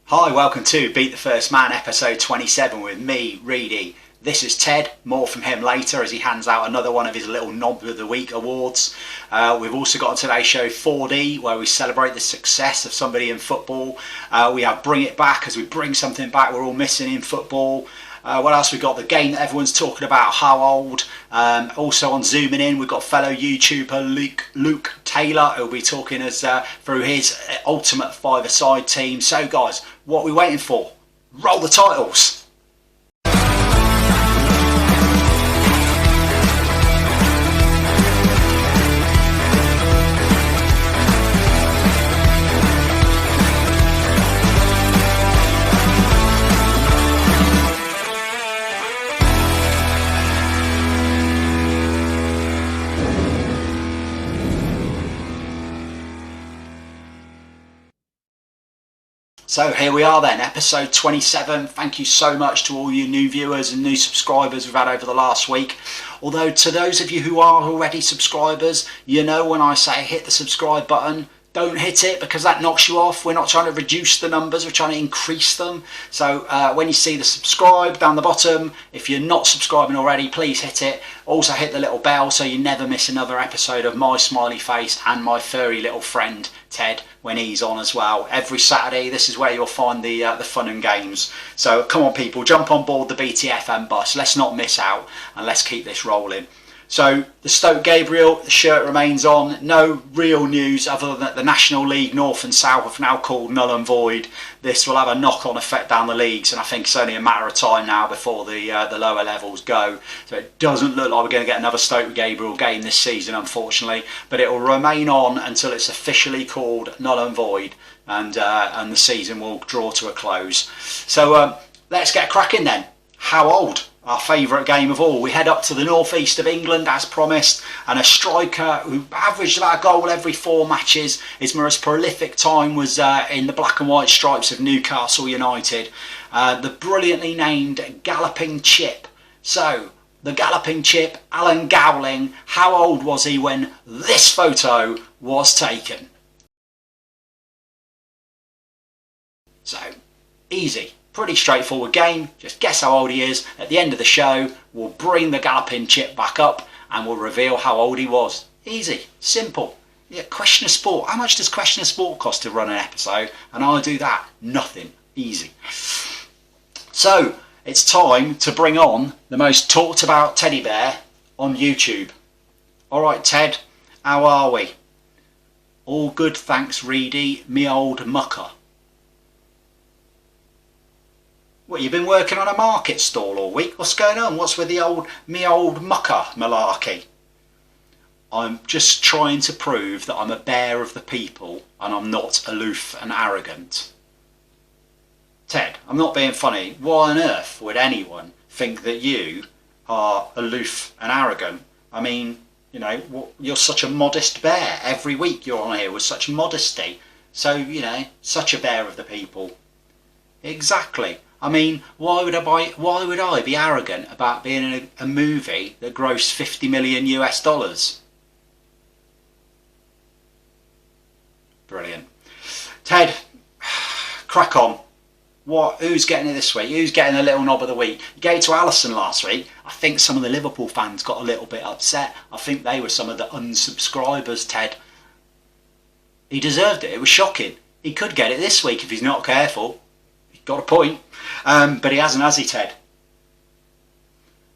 Hi, welcome to Beat the First Man, episode 27 with me, Reedy. This is Ted, more from him later as he hands out another one of his little Knob of the Week awards. We've also got on today's show 4D, where we celebrate the success of somebody in football. We have Bring It Back, as we bring something back we're all missing in football. What else we got? The game that everyone's talking about, How Old. Also on Zooming In, we've got fellow YouTuber Luke Taylor, who'll be talking us through his ultimate five-a-side team. So guys, what are we waiting for? Roll the titles! So here we are then, episode 27. Thank you so much to all you new viewers and new subscribers we've had over the last week. Although to those of you who are already subscribers, you know when I say hit the subscribe button, don't hit it because that knocks you off. We're not trying to reduce the numbers, we're trying to increase them. So when you see the subscribe down the bottom, if you're not subscribing already, please hit it. Also hit the little bell so you never miss another episode of my smiley face and my furry little friend Ted when he's on as well. Every Saturday, this is where you'll find the fun and games. So come on people, jump on board the BTFM bus. Let's not miss out and let's keep this rolling. So the Stoke Gabriel shirt remains on. No real news other than that the National League North and South have now called null and void. This will have a knock-on effect down the leagues, and I think it's only a matter of time now before the lower levels go. So it doesn't look like we're going to get another Stoke Gabriel game this season, unfortunately. But it will remain on until it's officially called null and void, and the season will draw to a close. So let's get cracking then. How old? Our favourite game of all. We head up to the northeast of England as promised, and a striker who averaged about a goal every 4 matches. His most prolific time was in the black and white stripes of Newcastle United. The brilliantly named Galloping Chip. So, the Galloping Chip, Alan Gowling, how old was he when this photo was taken? So, easy. Pretty straightforward game, just guess how old he is. At the end of the show, we'll bring the Galloping Chip back up and we'll reveal how old he was. Easy, simple. Yeah, Question of Sport. How much does Question of Sport cost to run an episode? And I'll do that. Nothing. Easy. So, it's time to bring on the most talked about teddy bear on YouTube. Alright Ted, how are we? All good thanks Reedy, me old mucker. What, you've been working on a market stall all week? What's going on? What's with the me old mucker malarkey? I'm just trying to prove that I'm a bear of the people and I'm not aloof and arrogant. Ted, I'm not being funny. Why on earth would anyone think that you are aloof and arrogant? I mean, you know, you're such a modest bear. Every week you're on here with such modesty. So, you know, such a bear of the people. Exactly. I mean, why would I be arrogant about being in a movie that grossed 50 million US dollars? Brilliant. Ted, crack on. Who's getting it this week? Who's getting a little knob of the week? You gave it to Alisson last week. I think some of the Liverpool fans got a little bit upset. I think they were some of the unsubscribers, Ted. He deserved it. It was shocking. He could get it this week if he's not careful. Got a point. But he hasn't, has he, Ted?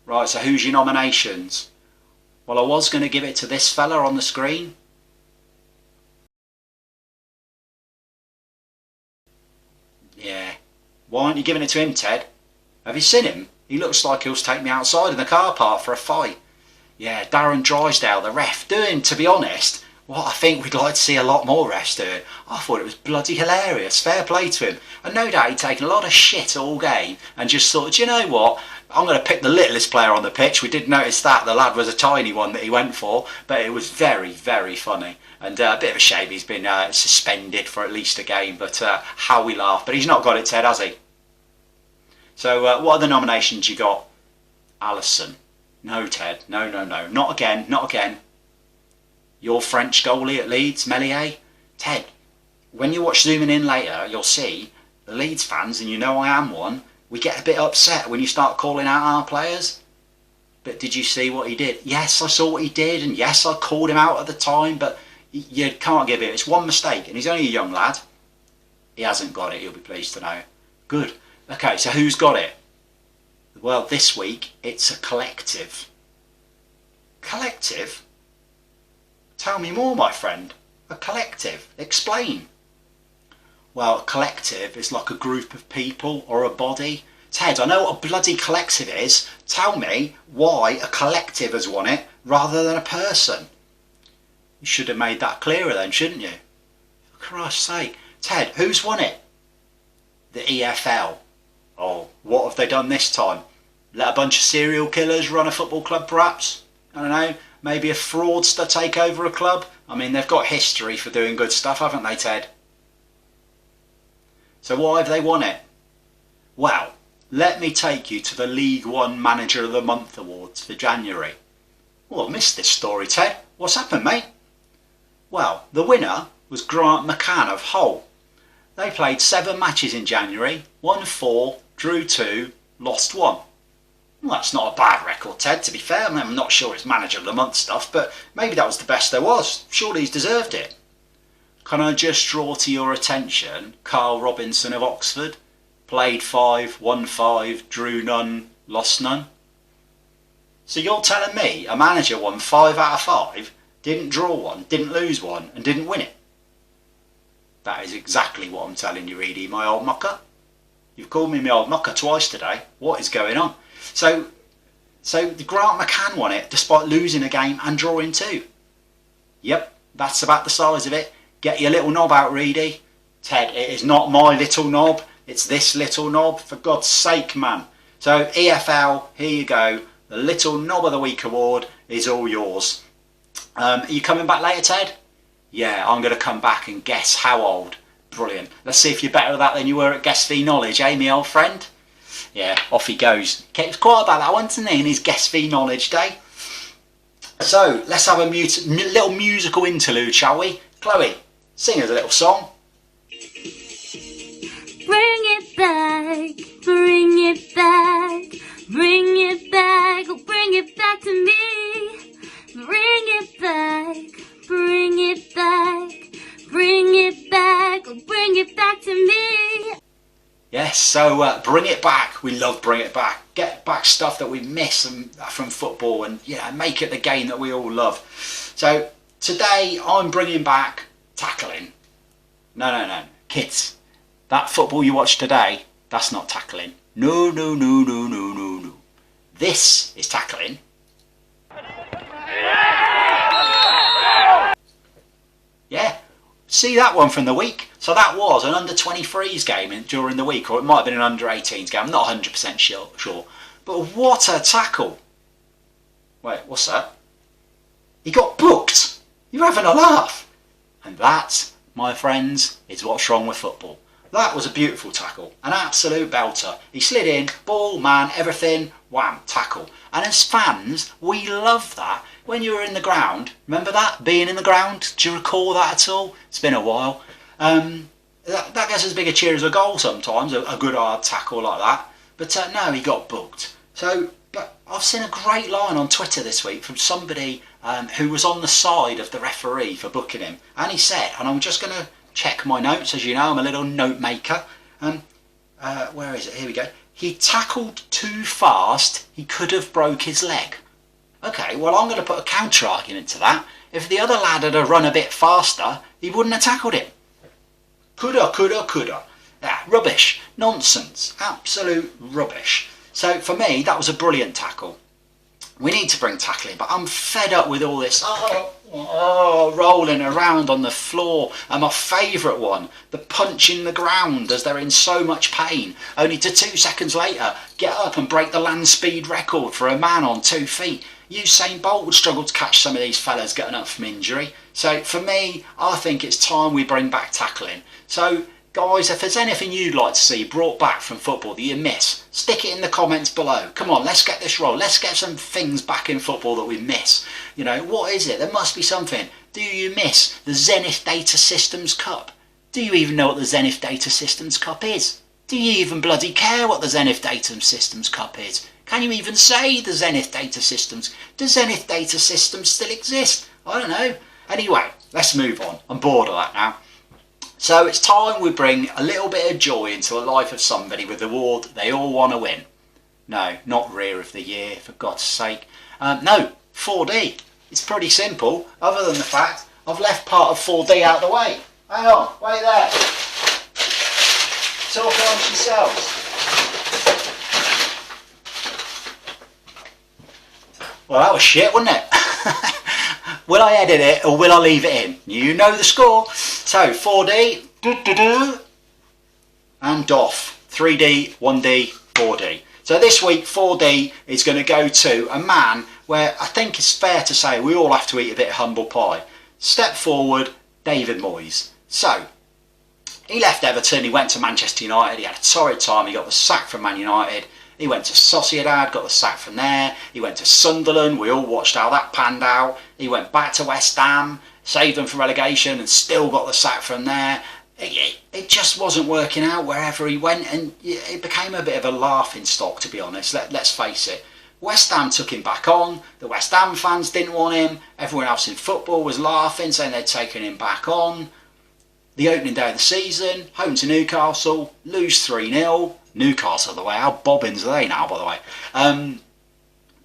Right, so who's your nominations? Well, I was going to give it to this fella on the screen. Yeah. Why aren't you giving it to him, Ted? Have you seen him? He looks like he'll take me outside in the car park for a fight. Yeah, Darren Drysdale, the ref, doing, to be honest, what I think we'd like to see a lot more refs doing. I thought it was bloody hilarious. Fair play to him. And no doubt he'd taken a lot of shit all game and just thought, do you know what? I'm going to pick the littlest player on the pitch. We did notice that. The lad was a tiny one that he went for. But it was very, very funny. And a bit of a shame he's been suspended for at least a game. But how we laugh. But he's not got it, Ted, has he? So what other nominations you got? Alisson. No, Ted. No. Not again. Not again. Your French goalie at Leeds, Melier. Ted, when you watch Zooming In later, you'll see the Leeds fans, and you know I am one, we get a bit upset when you start calling out our players. But did you see what he did? Yes, I saw what he did, and yes, I called him out at the time, but you can't give him. It's one mistake, and he's only a young lad. He hasn't got it, you'll be pleased to know. Good. Okay, so who's got it? Well, this week, it's a collective. Collective? Tell me more, my friend. A collective. Explain. Well, a collective is like a group of people or a body. Ted, I know what a bloody collective is. Tell me why a collective has won it rather than a person. You should have made that clearer then, shouldn't you? For Christ's sake. Ted, who's won it? The EFL. Oh, what have they done this time? Let a bunch of serial killers run a football club, perhaps? I don't know, maybe a fraudster take over a club? I mean, they've got history for doing good stuff, haven't they, Ted? So why have they won it? Well, let me take you to the League One Manager of the Month Awards for January. Well, I missed this story, Ted. What's happened, mate? Well, the winner was Grant McCann of Hull. They played 7 matches in January, won 4, drew 2, lost 1. Well, that's not a bad record, Ted, to be fair. I mean, I'm not sure it's Manager of the Month stuff, but maybe that was the best there was. Surely he's deserved it. Can I just draw to your attention Carl Robinson of Oxford? Played 5, won 5, drew none, lost none. So you're telling me a manager won 5 out of 5, didn't draw 1, didn't lose 1, and didn't win it? That is exactly what I'm telling you, Reedy, my old mucker. You've called me my old mucker twice today. What is going on? So Grant McCann won it despite losing a game and drawing 2. Yep, that's about the size of it. Get your little knob out, Reedy. Ted, it is not my little knob. It's this little knob, for God's sake, man. So EFL, here you go. The Little Knob of the Week award is all yours. Are you coming back later, Ted? Yeah, I'm going to come back and guess how old. Brilliant. Let's see if you're better at that than you were at Guess V Knowledge, eh, me old friend? Yeah, off he goes. Kept quiet about that one, didn't he, in his Guess V Knowledge day? So, let's have a little musical interlude, shall we? Chloe, sing us a little song. Bring it back, bring it back, bring it back, oh, bring it back to me. Bring it back, bring it back, bring it back, oh, bring it back to me. Yes, so bring it back. We love bring it back. Get back stuff that we miss from football and make it the game that we all love. So today I'm bringing back tackling. No, kids. That football you watched today, that's not tackling. No. This is tackling. Yeah, see that one from the week? So that was an under-23s game during the week, or it might have been an under-18s game. I'm not 100% sure. But what a tackle. Wait, what's that? He got booked. You're having a laugh. And that, my friends, is what's wrong with football. That was a beautiful tackle, an absolute belter. He slid in, ball, man, everything, wham, tackle. And as fans, we love that. When you were in the ground, remember that, being in the ground? Do you recall that at all? It's been a while. That gets as big a cheer as a goal sometimes, a good hard tackle like that. But no, he got booked. But I've seen a great line on Twitter this week from somebody who was on the side of the referee for booking him. And he said, and I'm just going to check my notes, as you know, I'm a little note maker. Where is it? Here we go. He tackled too fast, he could have broke his leg. Okay, well, I'm going to put a counter argument to that. If the other lad had run a bit faster, he wouldn't have tackled him. Coulda. Rubbish. Nonsense. Absolute rubbish. So for me, that was a brilliant tackle. We need to bring tackling, but I'm fed up with all this rolling around on the floor. And my favourite one, the punch in the ground as they're in so much pain, only to 2 seconds later get up and break the land speed record for a man on 2 feet. Usain Bolt would struggle to catch some of these fellas getting up from injury. So for me, I think it's time we bring back tackling. So guys, if there's anything you'd like to see brought back from football that you miss, stick it in the comments below. Come on, let's get this roll. Let's get some things back in football that we miss. You know, what is it? There must be something. Do you miss the Zenith Data Systems Cup? Do you even know what the Zenith Data Systems Cup is? Do you even bloody care what the Zenith Data Systems Cup is? Can you even say the Zenith Data Systems? Does Zenith Data Systems still exist? I don't know. Anyway, let's move on. I'm bored of that now. So it's time we bring a little bit of joy into the life of somebody with the award they all want to win. No, not Rear of the Year, for God's sake. No, 4D. It's pretty simple, other than the fact I've left part of 4D out of the way. Hang on, wait there. Talk amongst yourselves. Well, that was shit, wasn't it? Will I edit it or will I leave it in? You know the score. So 4D, and DOF. 3D, 1D, 4D. So this week 4D is going to go to a man where I think it's fair to say we all have to eat a bit of humble pie. Step forward, David Moyes. So he left Everton, he went to Manchester United, he had a torrid time, he got the sack from Man United. He went to Sociedad, got the sack from there. He went to Sunderland. We all watched how that panned out. He went back to West Ham, saved them from relegation and still got the sack from there. It just wasn't working out wherever he went, and it became a bit of a laughing stock, to be honest. Let's face it. West Ham took him back on. The West Ham fans didn't want him. Everyone else in football was laughing, saying they'd taken him back on. The opening day of the season, home to Newcastle, lose 3-0. Newcastle the way, how bobbins are they now, by the way?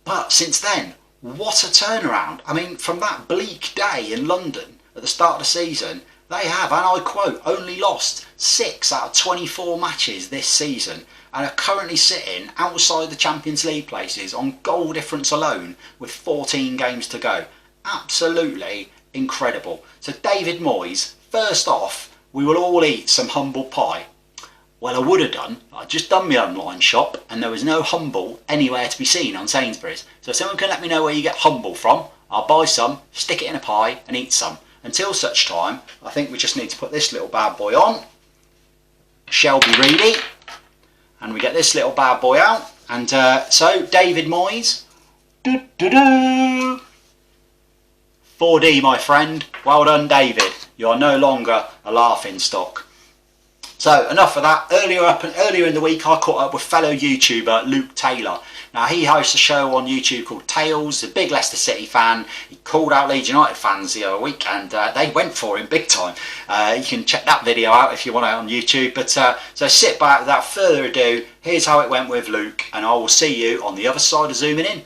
But since then, what a turnaround. I mean, from that bleak day in London at the start of the season, they have, and I quote, only lost 6 out of 24 matches this season and are currently sitting outside the Champions League places on goal difference alone with 14 games to go. Absolutely incredible. So David Moyes, first off, we will all eat some humble pie. Well, I would have done. I'd just done my online shop and there was no humble anywhere to be seen on Sainsbury's. So if someone can let me know where you get humble from, I'll buy some, stick it in a pie and eat some. Until such time, I think we just need to put this little bad boy on. Shelby Reedy. And we get this little bad boy out. And so, David Moyes. 4D, my friend. Well done, David. You are no longer a laughing stock. So enough of that. Earlier in the week I caught up with fellow YouTuber Luke Taylor. Now he hosts a show on YouTube called Tayls, a big Leicester City fan. He called out Leeds United fans the other week and they went for him big time. You can check that video out if you want it on YouTube. But so sit back, without further ado, here's how it went with Luke and I will see you on the other side of Zooming In.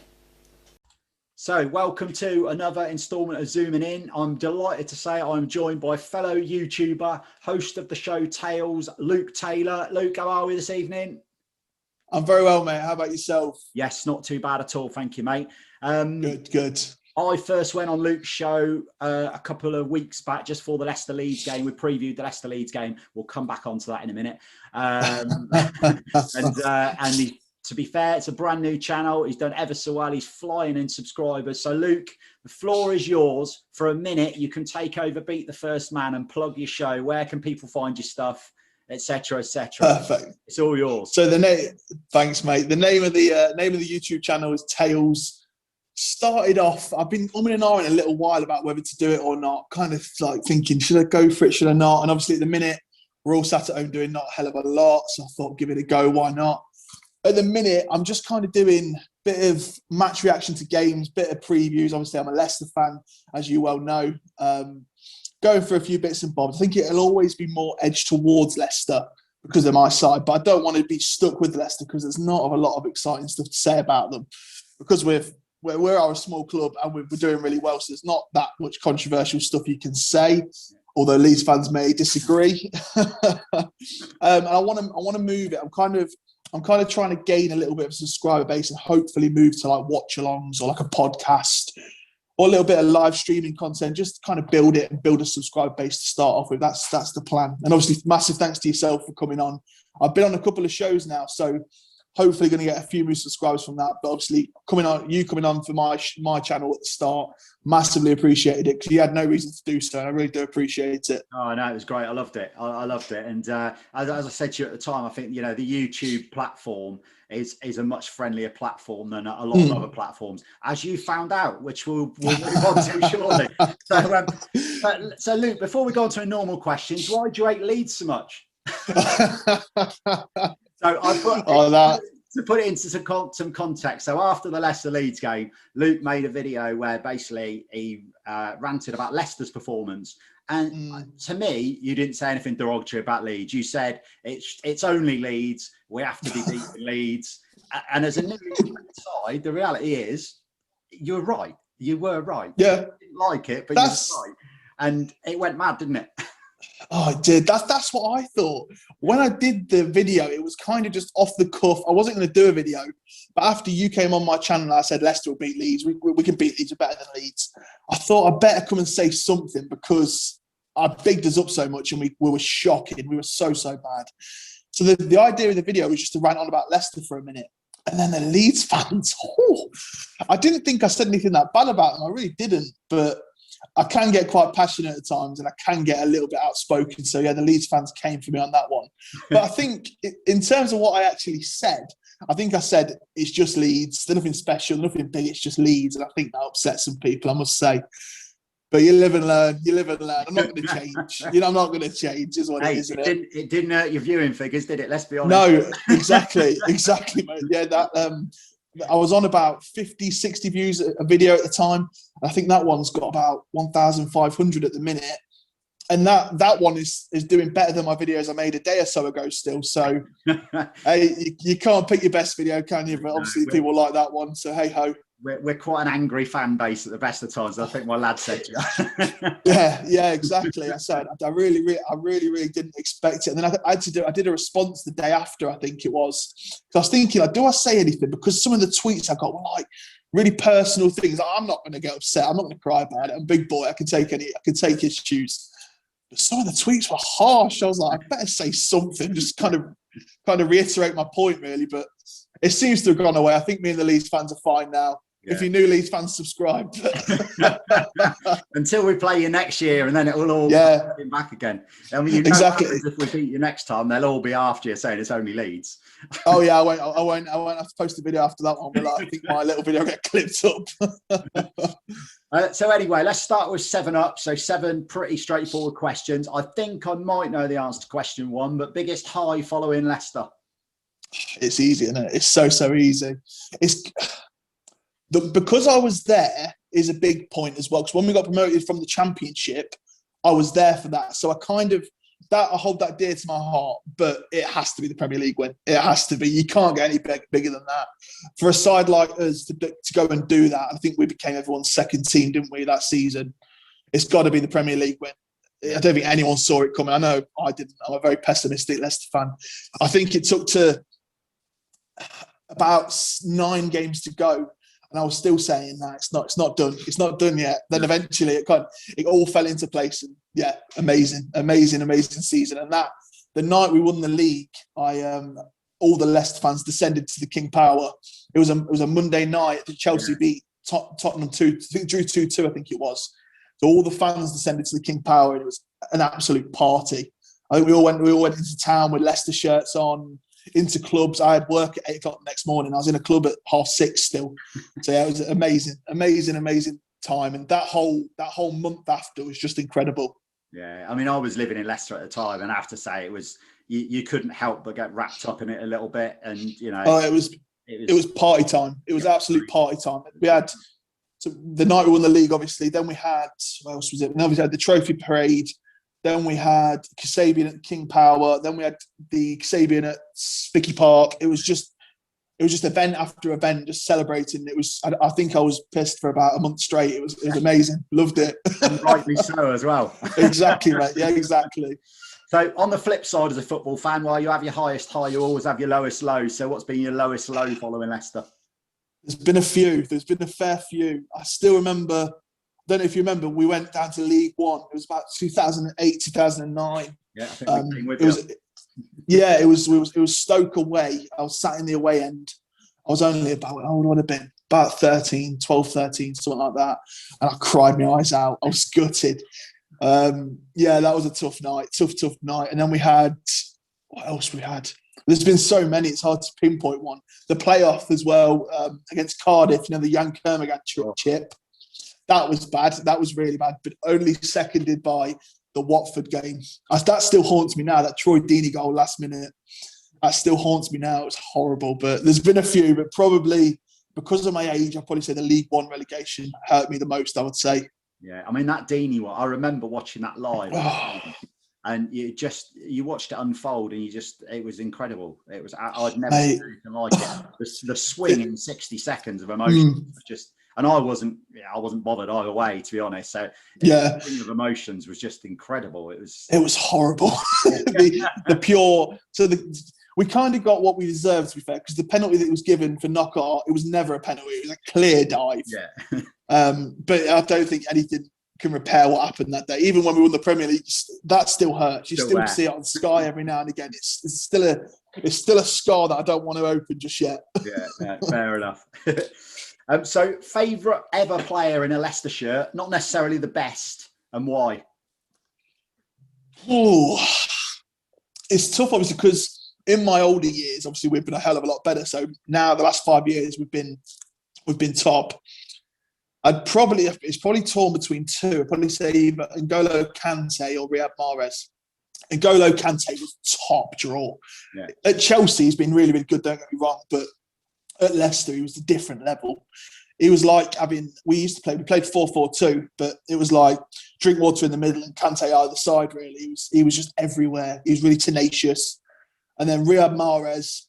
So welcome to another instalment of Zooming In. I'm delighted to say I'm joined by fellow YouTuber, host of the show Tayls, Luke Taylor. Luke, how are we this evening? I'm very well, mate. How about yourself? Yes, not too bad at all. Thank you, mate. Good. I first went on Luke's show a couple of weeks back just for the Leicester Leeds game. We previewed the Leicester Leeds game. We'll come back onto that in a minute. And he, to be fair, it's a brand new channel. He's done ever so well. He's flying in subscribers. So, Luke, the floor is yours. For a minute, you can take over, beat the first man and plug your show. Where can people find your stuff, etc., etc.? Perfect. It's all yours. So thanks, mate. The name of the YouTube channel is Tayls. Started off, I've been umming and ahhing a little while about whether to do it or not. Kind of like thinking, should I go for it? Should I not? And obviously, at the minute, we're all sat at home doing not a hell of a lot. So I thought, give it a go. Why not? At the minute, I'm just kind of doing a bit of match reaction to games, bit of previews. Obviously, I'm a Leicester fan, as you well know. Going for a few bits and bobs. I think it'll always be more edged towards Leicester because of my side, but I don't want to be stuck with Leicester because there's not a lot of exciting stuff to say about them because we are a small club and we're doing really well, so there's not that much controversial stuff you can say, although Leeds fans may disagree. And I want to move it. I'm kind of trying to gain a little bit of a subscriber base and hopefully move to like watch-alongs or like a podcast or a little bit of live streaming content, just to kind of build it and build a subscriber base to start off with. That's the plan. And obviously, massive thanks to yourself for coming on. I've been on a couple of shows now, so hopefully going to get a few more subscribers from that. But obviously, coming on for my channel at the start, massively appreciated it because you had no reason to do so, and I really do appreciate it. Oh no, it was great. I loved it. I loved it. And as I said to you at the time, I think the YouTube platform is a much friendlier platform than a lot of other platforms, as you found out, which we'll move on to shortly. So Luke, before we go on to normal questions, why do you hate Leeds so much? So I put to put it into some context. So after the Leicester Leeds game, Luke made a video where basically he ranted about Leicester's performance. And to me, you didn't say anything derogatory about Leeds. You said it's only Leeds. We have to be beating Leeds. And as a new side, the reality is you're right. You were right. Yeah, you didn't like it, but you were right. And it went mad, didn't it? Oh, it did. That's what I thought. When I did the video, it was kind of just off the cuff. I wasn't going to do a video. But after you came on my channel, I said, Leicester will beat Leeds. We can beat Leeds. We're better than Leeds. I thought I'd better come and say something because I bigged us up so much and we were shocking. We were so bad. So the idea of the video was just to rant on about Leicester for a minute. And then the Leeds fans, I didn't think I said anything that bad about them. I really didn't. But I can get quite passionate at times and I can get a little bit outspoken. So, yeah, the Leeds fans came for me on that one. But I think in terms of what I actually said, I think I said it's just Leeds. There's nothing special, nothing big. It's just Leeds. And I think that upset some people, I must say. But you live and learn. You live and learn. I'm not going to change. I'm not going to change is what it is, isn't it? It didn't hurt your viewing figures, did it? Let's be honest. No, exactly, mate. Yeah, that I was on about 50, 60 views a video at the time. I think that one's got about 1,500 at the minute. And that one is doing better than my videos I made a day or so ago still. So, hey, you can't pick your best video, can you? But obviously people like that one. So, hey-ho. We're quite an angry fan base at the best of times. I think my lad said to you. yeah, exactly. I said I really didn't expect it, and then I did a response the day after. I think it was because I was thinking, like, do I say anything? Because some of the tweets I got were like really personal things. I'm not going to get upset. I'm not going to cry about it. I'm a big boy. I can take issues. But some of the tweets were harsh. I was like, I better say something, just kind of reiterate my point, really. But it seems to have gone away. I think me and the Leeds fans are fine now. Yeah. If you new Leeds fans, subscribe. Until we play you next year, and then it will all be back again. I mean, exactly. If we beat you next time, they'll all be after you saying it's only Leeds. Oh yeah, I won't have to post a video after that one. But I think my little video will get clipped up. So anyway, let's start with 7 up. So 7 pretty straightforward questions. I think I might know the answer to question 1, but biggest high following Leicester. It's easy, isn't it? It's so easy. Because I was there is a big point as well. Because when we got promoted from the Championship, I was there for that. So I hold that dear to my heart. But it has to be the Premier League win. It has to be. You can't get any bigger than that. For a side like us to go and do that, I think we became everyone's second team, didn't we, that season? It's got to be the Premier League win. I don't think anyone saw it coming. I know I didn't. I'm a very pessimistic Leicester fan. I think it took to about 9 games to go. And I was still saying that it's not done. It's not done yet. Then eventually it all fell into place. And yeah, amazing season. And that the night we won the league, all the Leicester fans descended to the King Power. It was a Monday night that Chelsea beat Tottenham 2. I think drew 2-2. I think it was. So all the fans descended to the King Power, and it was an absolute party. I think we all went into town with Leicester shirts on. Into clubs. I had work at 8 o'clock the next morning. I was in a club at 6:30 still. So yeah, it was amazing time. And that whole month after was just incredible. Yeah, I mean, I was living in Leicester at the time, and I have to say it was you couldn't help but get wrapped up in it a little bit. And it was party time. It was absolute party time. We had the night we won the league, obviously. Then we had what else was it? Then we had the trophy parade. Then we had Kasabian at King Power. Then we had the Kasabian at Vicky Park. It was just event after event, just celebrating. It was. I think I was pissed for about a month straight. It was amazing. Loved it. And rightly so as well. Exactly, mate. Yeah, exactly. So on the flip side, as a football fan, while you have your highest high, you always have your lowest low. So what's been your lowest low following Leicester? There's been a few. There's been a fair few. I still remember. I don't know if you remember, we went down to League One. It was about 2008, 2009. Yeah, I think we came with it was Stoke away. I was sat in the away end. I was only about, how old would I have been? About 13, something like that. And I cried my eyes out. I was gutted. That was a tough night. Tough night. And then we had, what else we had? There's been so many, it's hard to pinpoint one. The playoff as well, against Cardiff, the Jan Kermorgant chip. That was bad. That was really bad, but only seconded by the Watford game. That still haunts me now. That Troy Deeney goal last minute. That still haunts me now. It was horrible. But there's been a few, but probably because of my age, I'd probably say the League One relegation hurt me the most, I would say. Yeah, I mean, that Deeney one, I remember watching that live. And you watched it unfold, and it was incredible. It was, I'd never seen anything like it. The swing in 60 seconds of emotion was just, and I wasn't bothered either way, to be honest. So the swing of emotions was just incredible. It was horrible. We kind of got what we deserved, to be fair, because the penalty that was given for knockout, it was never a penalty. It was a clear dive. Yeah. But I don't think anything can repair what happened that day. Even when we won the Premier League, that still hurts. You still see it on Sky every now and again. It's still a scar that I don't want to open just yet. Yeah, fair enough. So, favourite ever player in a Leicester shirt, not necessarily the best, and why? Oh, it's tough, obviously, because in my older years, obviously, we've been a hell of a lot better. So now, the last 5 years, we've been top. It's probably torn between two. I'd probably say either N'Golo Kante or Riyad Mahrez. N'Golo Kante was top draw. Yeah. At Chelsea, he's been really, really good, don't get me wrong, but at Leicester, he was a different level. He was like we played 4-4-2, but it was like Drinkwater in the middle and Kante either side, really. He was just everywhere. He was really tenacious. And then Riyad Mahrez,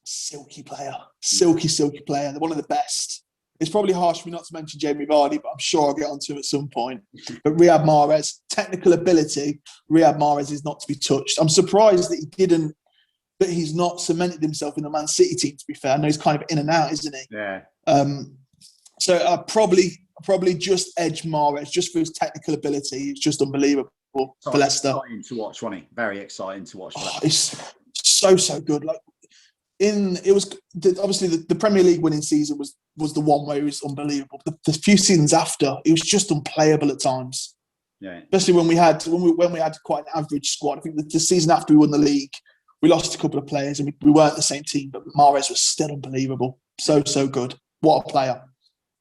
silky player. Silky player. They're one of the best. It's probably harsh for me not to mention Jamie Vardy, but I'm sure I'll get onto him at some point. But Riyad Mahrez, technical ability, Riyad Mahrez is not to be touched. I'm surprised that he's not cemented himself in the Man City team, to be fair. I know he's kind of in and out, isn't he? Yeah. So I probably just edge Mahrez just for his technical ability. It's just unbelievable for Leicester. Exciting to watch, wasn't he? Very exciting to watch. It's so good. Like obviously the Premier League winning season was the one where he was unbelievable. The few seasons after, he was just unplayable at times. Yeah. Especially when we had quite an average squad. I think the season after we won the league, we lost a couple of players and we weren't the same team, but Mahrez was still unbelievable. So good. What a player.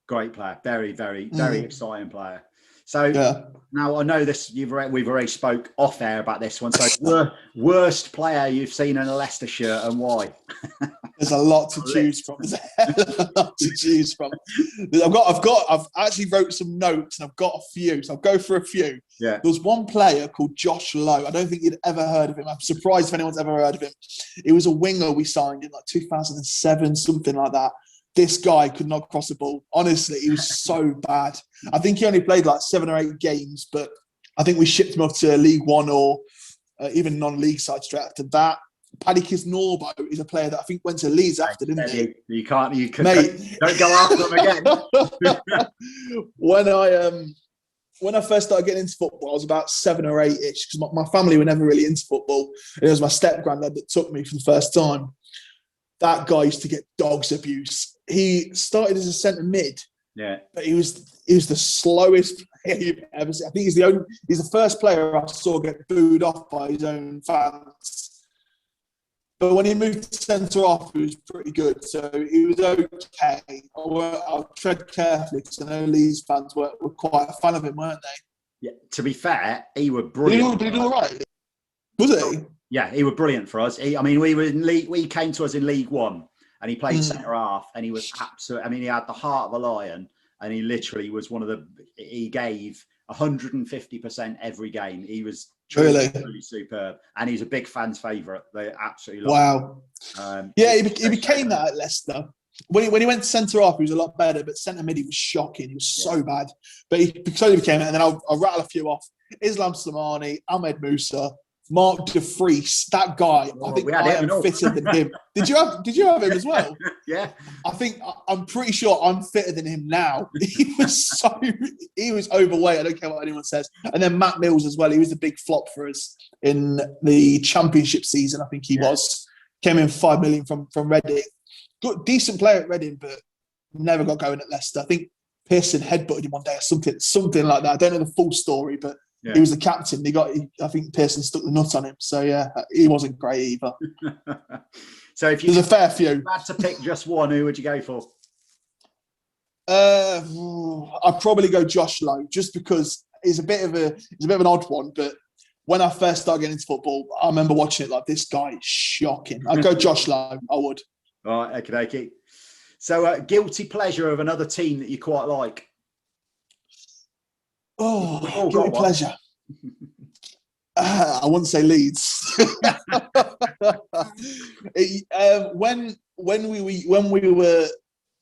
Great player. Very, very, very exciting player. So now I know this. We've already spoke off air about this one. So worst player you've seen in a Leicester shirt and why? There's a lot to choose from. There's a hell of a lot to choose from. I've actually wrote some notes and I've got a few. So I'll go for a few. Yeah. There was one player called Josh Lowe. I don't think you'd ever heard of him. I'm surprised if anyone's ever heard of him. He was a winger we signed in like 2007, something like that. This guy could not cross a ball. Honestly, he was so bad. I think he only played like 7 or 8 games, but I think we shipped him off to League One or even non-league side straight after that. Paddy Kisnorbo is a player that I think went to Leeds after, didn't he? You can't, don't go after him again. When I first started getting into football, I was about 7 or 8-ish because my family were never really into football. It was my step-granddad that took me for the first time. That guy used to get dogs abuse. He started as a centre mid, but he was the slowest player you've ever seen. I think he's the first player I saw get booed off by his own fans. But when he moved to centre off, he was pretty good. So he was okay. I'll tread carefully because I know Leeds fans were quite a fan of him, weren't they? Yeah. To be fair, he was brilliant. Did he do all right? Was he? Yeah, he was brilliant for us. We were in league. We came to us in League One, and he played centre half, and he was absolute. I mean, he had the heart of a lion, and he literally was he gave 150% every game. He was truly superb, and he's a big fans' favourite. They absolutely love him. He became that at Leicester. When he went centre half, he was a lot better, but centre mid, he was shocking. He was so bad, but he slowly became it. And then I'll rattle a few off: Islam Slimani, Ahmed Musa, Mark de Vries, that guy. I think I am fitter than him. Did you have him as well? Yeah. I'm pretty sure I'm fitter than him now. He was overweight. I don't care what anyone says. And then Matt Mills as well. He was a big flop for us in the Championship season. I think he came in 5 million from Reading. Good, decent player at Reading, but never got going at Leicester. I think Pearson headbutted him one day or something like that. I don't know the full story, but. Yeah. He was the captain. I think Pearson stuck the nut on him. So yeah, he wasn't great either. So if you there's a fair few. Had to pick just one, who would you go for? I'd probably go Josh Lowe, just because is a bit of an odd one, but when I first started getting into football, I remember watching it like, this guy is shocking. I'd go Josh Lowe, I would. All right, okay. So, guilty pleasure of another team that you quite like? Oh, guilty pleasure. I wouldn't say Leeds. When we were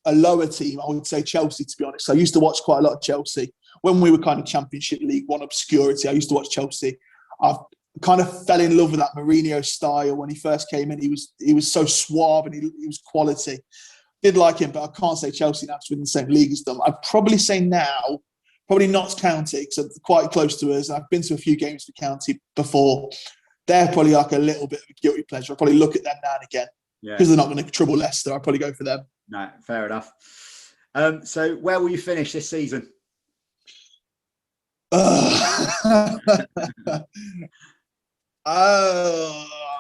a lower team, I would say Chelsea, to be honest. I used to watch quite a lot of Chelsea. When we were kind of Championship League One obscurity, I used to watch Chelsea. I kind of fell in love with that Mourinho style when he first came in. He was so suave and he was quality. Did like him, but I can't say Chelsea now because we're in the same league as them. I'd probably say now, probably Notts County, because they're quite close to us. I've been to a few games for County before. They're probably like a little bit of a guilty pleasure. I'll probably look at them now and again. Because they're not going to trouble Leicester. I'll probably go for them. No, fair enough. So where will you finish this season?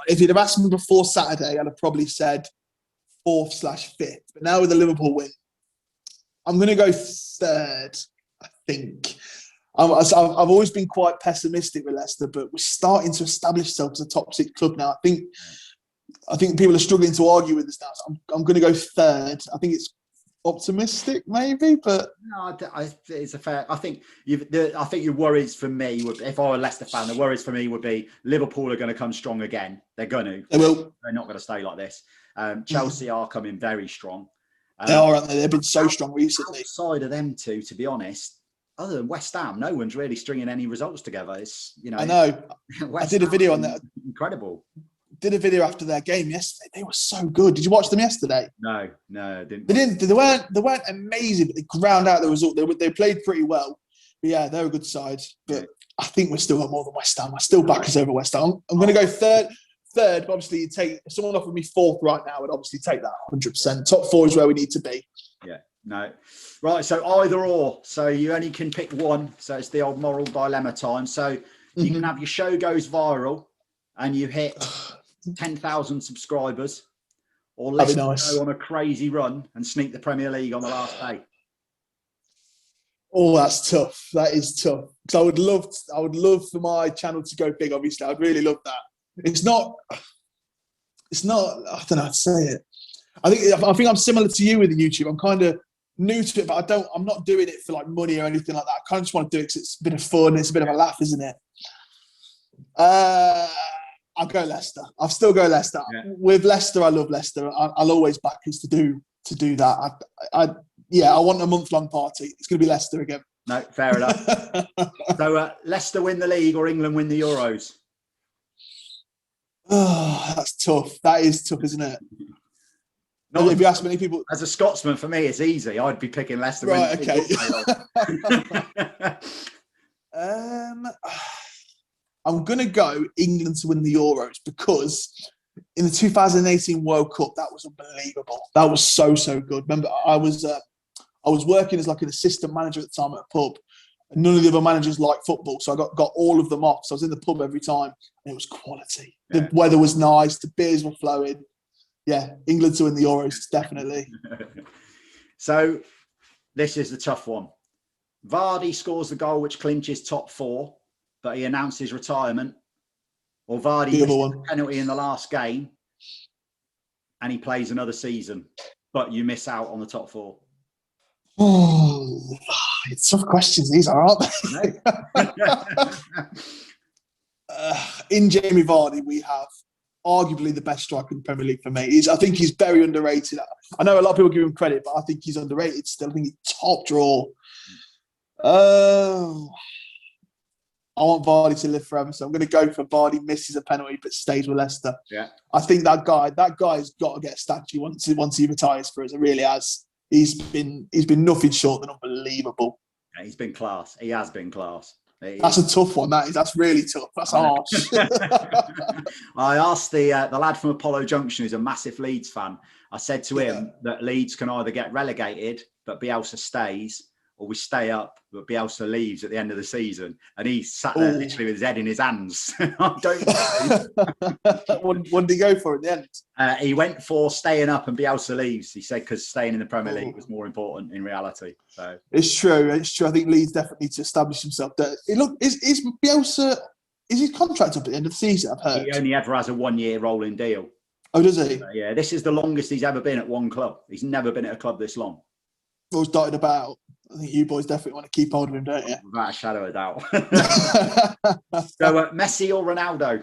If you'd have asked me before Saturday, I'd have probably said 4th/5th. But now with the Liverpool win, I'm going to go 3rd, I think. I've always been quite pessimistic with Leicester, but we're starting to establish ourselves as a top 6 club now. I think people are struggling to argue with this now. So I'm going to go 3rd. I think it's optimistic, maybe, but no, it's a fair. I think your worries for me would, if I were a Leicester fan, the worries for me would be Liverpool are going to come strong again. They're going to. They will. They're not going to stay like this. Chelsea are coming very strong. They are, aren't they? They've been so strong recently. Outside of them two, to be honest, other than West Ham, no one's really stringing any results together. It's, you know. I know. I did a video on that. Incredible. Did a video after their game yesterday. They were so good. Did you watch them yesterday? No, I didn't. They weren't amazing, but they ground out the result. They played pretty well. But yeah, they're a good side. But I think we're still got more than West Ham. I still back us over West Ham. I'm going to go third. But obviously, if someone offered me 4th right now, I'd obviously take that 100%. Top 4 is where we need to be. Yeah, no. Right, so either or. So you only can pick one. So it's the old moral dilemma time. So you can have your show goes viral and you hit 10,000 subscribers, or let's go on a crazy run and sneak the Premier League on the last day. Oh, that's tough. That is tough. Because I would love for my channel to go big. Obviously, I'd really love that. It's not. I don't know how to say it. I think I'm similar to you with the YouTube. I'm kind of new to it, but I'm not doing it for like money or anything like that. I kind of just want to do it because it's a bit of fun. It's a bit of a laugh, isn't it? I'll go Leicester. I'll still go Leicester. Yeah. With Leicester, I love Leicester. I'll always back us to do that. I want a month-long party. It's going to be Leicester again. No, fair enough. So Leicester win the league or England win the Euros? Oh, that's tough. That is tough, isn't it? Not if you ask many people. As a Scotsman, for me, it's easy. I'd be picking Leicester. Right, okay. I'm going to go England to win the Euros because in the 2018 World Cup, that was unbelievable. That was so good. Remember, I was working as like an assistant manager at the time at a pub. And none of the other managers liked football, so I got all of them off. So I was in the pub every time, and it was quality. Yeah. The weather was nice. The beers were flowing. Yeah, England to win the Euros, definitely. So this is the tough one. Vardy scores the goal which clinches top 4, but he announces retirement. Or Vardy misses a penalty in the last game, and he plays another season, but you miss out on the top 4. Oh, it's tough questions these are, aren't they? In Jamie Vardy, we have arguably the best striker in the Premier League for me. I think he's very underrated. I know a lot of people give him credit, but I think he's underrated still. I think he's top draw. I want Vardy to live forever, so I'm going to go for Vardy misses a penalty but stays with Leicester. Yeah, I think that guy's got to get a statue once he retires for us. It really has. He's been nothing short than unbelievable. Yeah, he's been class. He has been class. That's a tough one. That's really tough. That's harsh. I asked the lad from Apollo Junction, who's a massive Leeds fan. I said to him that Leeds can either get relegated, but Bielsa stays, or we stay up, but Bielsa leaves at the end of the season, and he sat there literally with his head in his hands. I don't know. What did he go for in the end? He went for staying up and Bielsa leaves. He said because staying in the Premier League was more important in reality. So it's true. It's true. I think Leeds definitely need to establish himself. Is Bielsa? Is his contract up at the end of the season? I've heard he only ever has a 1-year rolling deal. Oh, does he? Yeah, this is the longest he's ever been at one club. He's never been at a club this long. Always dotted about. I think you boys definitely want to keep hold of him, don't you? Without a shadow of a doubt. So Messi or Ronaldo?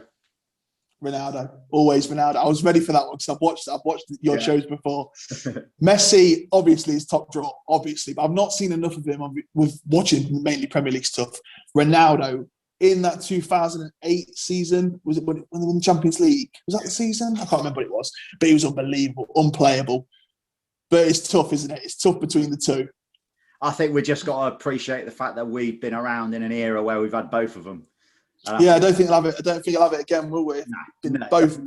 Ronaldo, always Ronaldo. I was ready for that one because I've watched your shows before. Messi obviously is top draw, obviously, but I've not seen enough of him with watching mainly Premier League stuff. Ronaldo in that 2008 season, was it when they won the Champions League? Was that the season? I can't remember what it was, but he was unbelievable, unplayable. But it's tough, isn't it? It's tough between the two. I think we just got to appreciate the fact that we've been around in an era where we've had both of them. I don't think I'll have it. I don't think I'll have it again, will we? No, both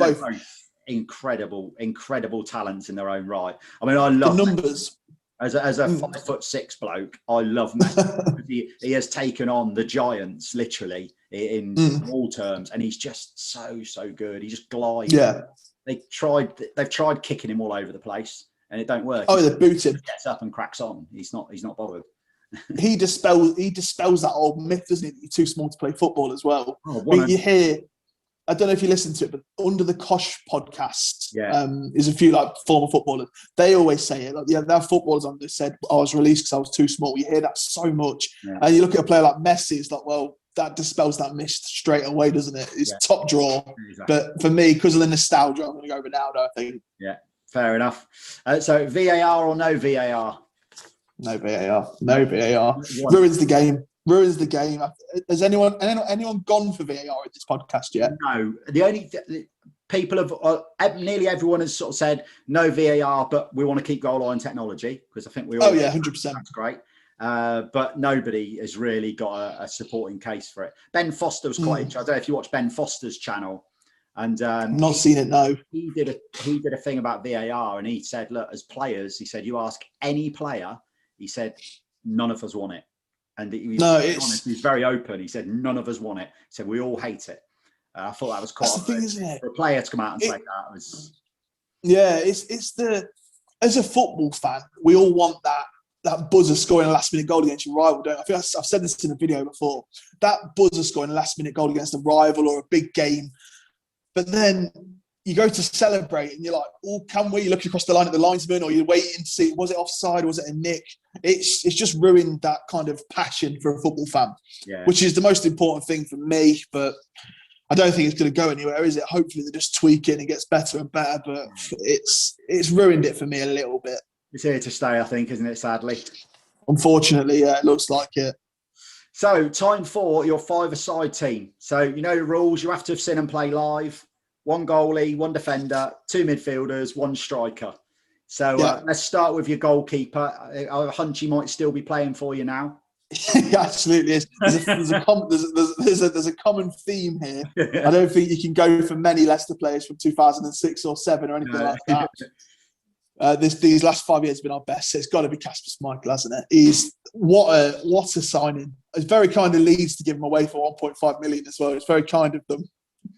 incredible talents in their own right. I mean, I love the numbers. As a 5'6" bloke, I love Messi. he has taken on the giants literally in all terms, and he's just so good. He just glides. Yeah, they've tried kicking him all over the place, and it don't work. Oh, they boot him. Gets up and cracks on. He's not bothered. He dispels that old myth, doesn't he? That you're too small to play football as well. You hear. I don't know if you listen to it, but Under the Kosh podcast, there's a few like former footballers. They always say it. Like, there are footballers on that said, I was released because I was too small. You hear that so much. Yeah. And you look at a player like Messi, it's like, well, that dispels that myth straight away, doesn't it? It's top draw. Exactly. But for me, because of the nostalgia, I'm going to go Ronaldo, I think. Yeah, fair enough. So VAR or no VAR? No VAR. No VAR. Ruins the game. Ruins the game. Has anyone gone for VAR at this podcast yet? No. The only people have nearly everyone has sort of said no VAR, but we want to keep goal line technology because I think we all. 100%. That's great. But nobody has really got a supporting case for it. Ben Foster was quite interesting. I don't know if you watch Ben Foster's channel, and not seen it. No. He did a thing about VAR, and he said, look, as players, he said, you ask any player, he said, none of us want it. And he's very open. He said, none of us want it. He said, we all hate it. I thought that was quite the thing, isn't it? For a player to come out and say that was. Yeah, as a football fan, we all want that buzzer scoring a last-minute goal against your rival, don't I? I think I've said this in a video before. That buzzer scoring a last-minute goal against a rival or a big game. But then you go to celebrate and you're like, oh, can we? You're looking across the line at the linesman, or you're waiting to see, was it offside? Was it a nick? It's just ruined that kind of passion for a football fan, which is the most important thing for me. But I don't think it's going to go anywhere, is it? Hopefully they just tweak it and it gets better and better. But it's ruined it for me a little bit. It's here to stay, I think, isn't it, sadly? Unfortunately, yeah, it looks like it. So, time for your five-a-side team. So, you know the rules. You have to have seen and play live. 1 goalie, 1 defender, 2 midfielders, 1 striker. So let's start with your goalkeeper. Hunchy might still be playing for you now. He absolutely is. There's a common theme here. I don't think you can go for many Leicester players from 2006 or 7 or anything like that. These last 5 years have been our best. So it's got to be Kasper Schmeichel, hasn't it? He's what a signing. It's very kind of Leeds to give him away for 1.5 million as well. It's very kind of them.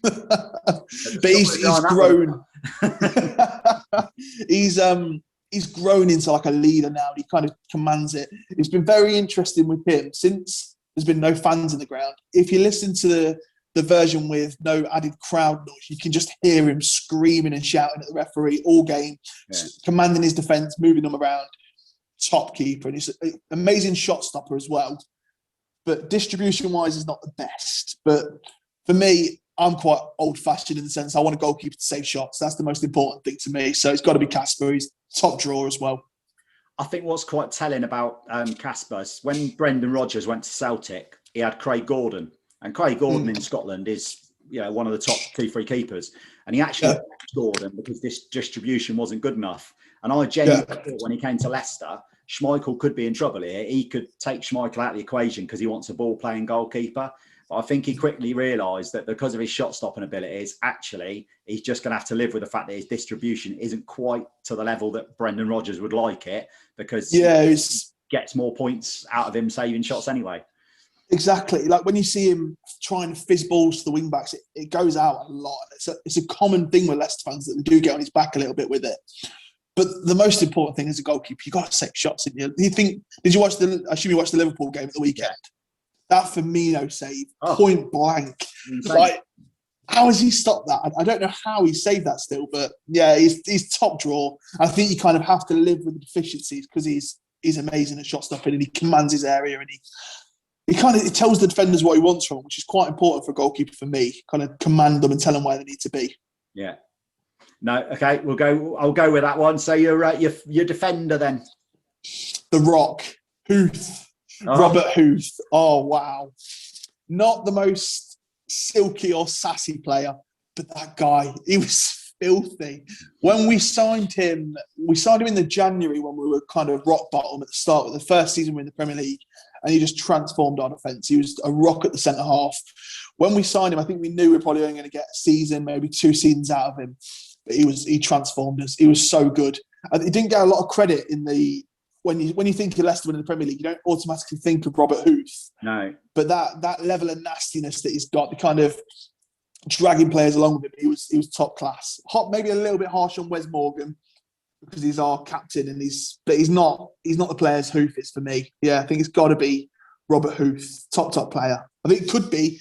But he's grown. He's grown into like a leader now. He kind of commands it. It's been very interesting with him since there's been no fans in the ground. If you listen to the version with no added crowd noise, you can just hear him screaming and shouting at the referee all game, commanding his defence, moving them around. Top keeper, and he's an amazing shot stopper as well. But distribution-wise, is not the best. But for me, I'm quite old-fashioned in the sense I want a goalkeeper to save shots. That's the most important thing to me. So it's got to be Kasper. He's top drawer as well. I think what's quite telling about Kasper is when Brendan Rodgers went to Celtic, he had Craig Gordon. And Craig Gordon in Scotland is one of the top 2-3 keepers. And he actually left Gordon because this distribution wasn't good enough. And I genuinely thought when he came to Leicester, Schmeichel could be in trouble here. He could take Schmeichel out of the equation because he wants a ball-playing goalkeeper. I think he quickly realised that because of his shot-stopping abilities, actually, he's just going to have to live with the fact that his distribution isn't quite to the level that Brendan Rodgers would like it. Because gets more points out of him saving shots anyway. Exactly. Like when you see him trying to fizz balls to the wing backs, it goes out a lot. It's a common thing with Leicester fans that they do get on his back a little bit with it. But the most important thing as a goalkeeper, you got to save shots. In you think? Did you watch the? I assume you watched the Liverpool game at the weekend. That Firmino save, point blank. Insane. Like, how has he stopped that? I don't know how he saved that still, but yeah, he's top draw. I think you kind of have to live with the deficiencies because he's amazing at shot stopping and he commands his area and he tells the defenders what he wants from them, which is quite important for a goalkeeper for me. Kind of command them and tell them where they need to be. Yeah. No, okay, I'll go with that one. So your defender then. The Rock, Huth, Robert Huth. Oh wow, not the most silky or sassy player, but that guy, he was filthy. When we signed him in the January when we were kind of rock bottom at the start of the first season we were in the Premier League, and he just transformed our defence. He was a rock at the centre half. When we signed him, I think we knew we were probably only going to get a season, maybe 2 seasons out of him. But he transformed us. He was so good. And he didn't get a lot of credit in the when you think of Leicester winning the Premier League, you don't automatically think of Robert Huth. No. But that level of nastiness that he's got, the kind of dragging players along with him, he was top class. Maybe a little bit harsh on Wes Morgan because he's our captain and he's not the player as Huth is for me. Yeah, I think it's got to be Robert Huth, top player. I think it could be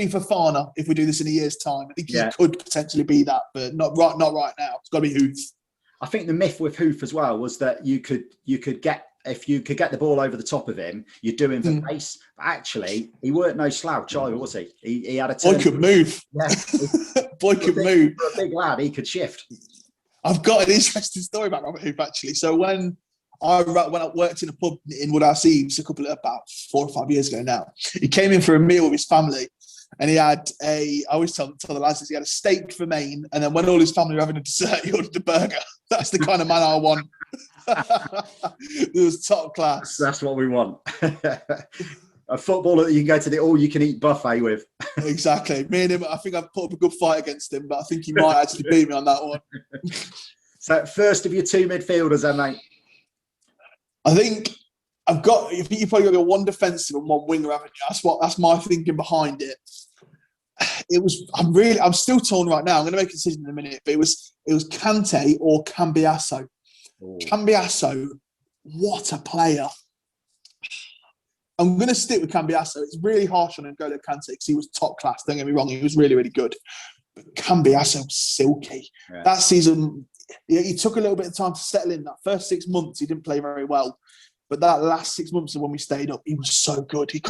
Fofana if we do this in a year's time. I think he could potentially be that, but not right now. It's got to be Huth. I think the myth with Huth as well was that you could get if you could get the ball over the top of him, you'd do him for pace. But actually, he weren't no slouch either, was he? He had a turn. Boy could move. Yeah. Boy could move. For a big lad, he could shift. I've got an interesting story about Robert Huth actually. So when I worked in a pub in Woodhouse Eaves about 4 or 5 years ago now, he came in for a meal with his family. And he had I always tell the lads this, he had a steak for main, and then when all his family were having a dessert, he ordered a burger. That's the kind of man I want. It was top class. That's what we want. A footballer that you can go to the all-you-can-eat buffet with. Exactly. Me and him, I think I've put up a good fight against him, but I think he might actually beat me on that one. So first of your 2 midfielders then, mate. I think you've probably got to go 1 defensive and 1 winger, haven't you? That's my thinking behind it. I'm still torn right now. I'm going to make a decision in a minute, but it was Kante or Cambiasso. Cambiasso, what a player. I'm going to stick with Cambiasso. It's really harsh on N'Golo Kante because he was top class. Don't get me wrong, he was really, really good. But Cambiasso was silky. Yeah. That season, he took a little bit of time to settle in. That first 6 months, he didn't play very well. But that last 6 months of when we stayed up, he was so good. He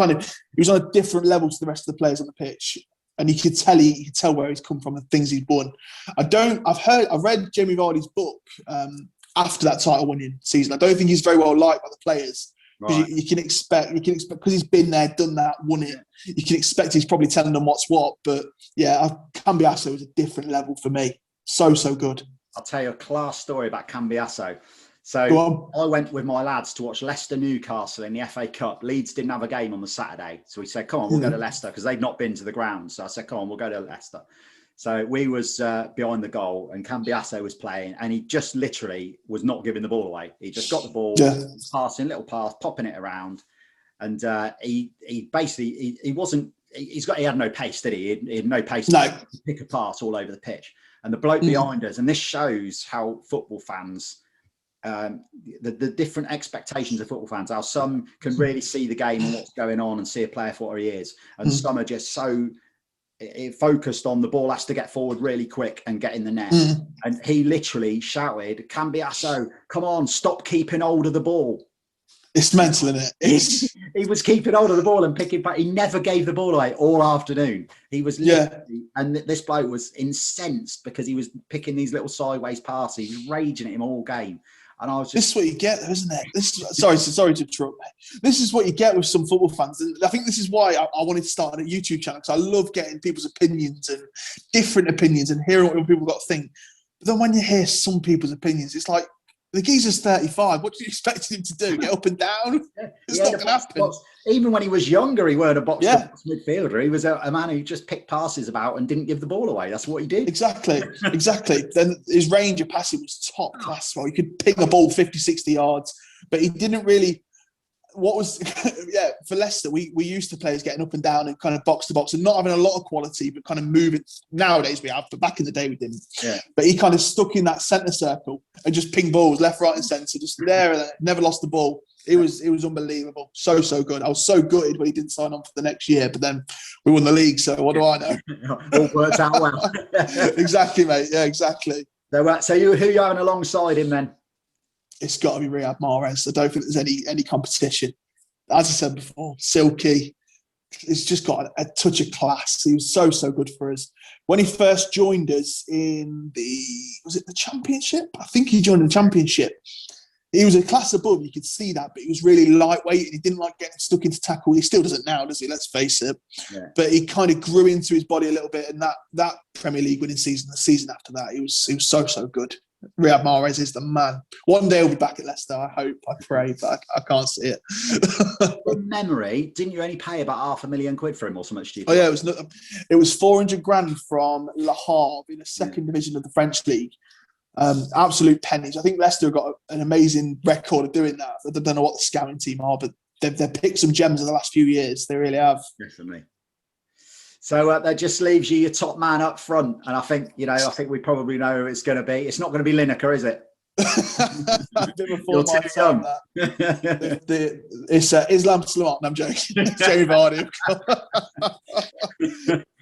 was on a different level to the rest of the players on the pitch. And you could tell where he's come from and things he's won. I've read Jamie Vardy's book after that title winning season. I don't think he's very well liked by the players. Right. You can expect because he's been there, done that, won it. You can expect he's probably telling them what's what. But yeah, Cambiasso was a different level for me. So good. I'll tell you a class story about Cambiasso. So I went with my lads to watch Leicester Newcastle in the FA Cup. Leeds didn't have a game on the Saturday. So we said, come on, we'll go to Leicester because they'd not been to the ground. So I said, come on, we'll go to Leicester. So we was behind the goal and Cambiasso was playing and he just literally was not giving the ball away. He just got the ball, passing, little pass, popping it around. And he basically, he had no pace, did he? He had no pace to pick a pass all over the pitch. And the bloke behind us, and this shows how football fans, the different expectations of football fans, how some can really see the game and what's going on and see a player for what he is. And some are just so focused on the ball has to get forward really quick and get in the net. And he literally shouted, Cambiasso, come on, stop keeping hold of the ball. It's mental, isn't it? He was keeping hold of the ball and picking back. He never gave the ball away all afternoon. He was and this bloke was incensed because he was picking these little sideways passes. He was raging at him all game. And I was just... This is what you get, isn't it? Sorry to interrupt. This is what you get with some football fans. And I think this is why I wanted to start a YouTube channel, because I love getting people's opinions and different opinions and hearing what people got to think. But then when you hear some people's opinions, it's like, the geezer's 35. What do you expect him to do? Get up and down? It's not going to happen. Even when he was younger, he weren't a box-to-box midfielder. He was a man who just picked passes about and didn't give the ball away. That's what he did. Exactly. Then his range of passing was top class. Well, he could ping a ball 50, 60 yards, but he didn't really... what was for Leicester, we used to players getting up and down and kind of box to box and not having a lot of quality, but kind of moving. Nowadays we have, but back in the day we didn't. Yeah. But he kind of stuck in that centre circle and just ping balls left, right, and centre, just there and there, never lost the ball. It was unbelievable. So good. I was so gutted when he didn't sign on for the next year, but then we won the league. So what do I know? All worked out well. Exactly, mate. Yeah, exactly. So who are you having alongside him then? It's got to be Riyad Mahrez. I don't think there's any competition. As I said before, silky. He's just got a touch of class. He was so good for us. When he first joined us in was it the Championship? I think he joined the Championship. He was a class above. You could see that, but he was really lightweight and he didn't like getting stuck into tackle. He still doesn't now, does he? Let's face it. Yeah. But he kind of grew into his body a little bit, and that Premier League winning season, the season after that, he was so good. Riyad Mahrez is the man. One day he'll be back at Leicester, I hope, I pray, but I can't see it. From memory, didn't you only pay about £500,000 for him or so much? Oh yeah, it was 400 grand from Le Havre in the second division of the French league. Absolute pennies. I think Leicester have got an amazing record of doing that. I don't know what the scouting team are, but they've picked some gems in the last few years. They really have. Definitely. So that just leaves you your top man up front, and I think we probably know who it's going to be. It's not going to be Lineker, is it? A bit before my time, that. It's Islam Salamat. I'm joking. Jamie Vardy.